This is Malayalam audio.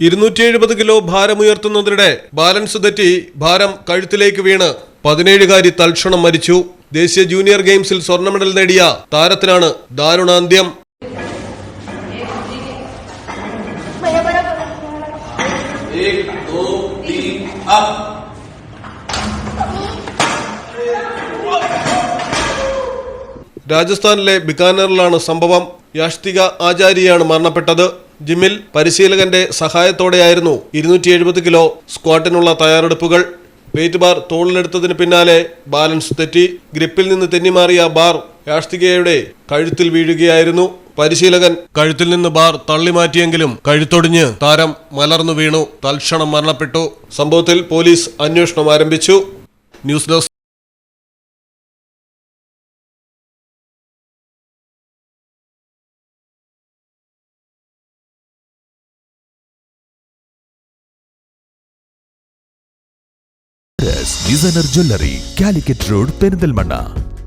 270 കിലോ ഭാരമുയർത്തുന്നതിനിടെ ബാലൻസ് തെറ്റി ഭാരം കഴുത്തിലേക്ക് വീണ് 17-കാരി തൽക്ഷണം മരിച്ചു. ദേശീയ ജൂനിയർ ഗെയിംസിൽ സ്വർണ്ണ മെഡൽ നേടിയ താരത്തിനാണ് ദാരുണാന്ത്യം. രാജസ്ഥാനിലെ ബിക്കാനറിലാണ് സംഭവം. യാഷ്തിക ആചാര്യയാണ് മരണപ്പെട്ടത്. ജിമ്മിൽ പരിശീലകന്റെ സഹായത്തോടെയായിരുന്നു 270 കിലോ സ്ക്വാട്ടിനുള്ള തയ്യാറെടുപ്പുകൾ. വെയിറ്റ് ബാർ തോളിലെടുത്തതിന് പിന്നാലെ ബാലൻസ് തെറ്റി ഗ്രിപ്പിൽ നിന്ന് തെന്നിമാറിയ ബാർ യാഷ്തികയുടെ കഴുത്തിൽ വീഴുകയായിരുന്നു. പരിശീലകൻ കഴുത്തിൽ നിന്ന് ബാർ തള്ളിമാറ്റിയെങ്കിലും കഴുത്തൊടിഞ്ഞ് താരം മലർന്നു വീണു. തൽക്ഷണം മരണപ്പെട്ടു. സംഭവത്തിൽ പോലീസ് അന്വേഷണം ആരംഭിച്ചു. News desk. Designer jewellery, Calicut road, Perinthalmanna.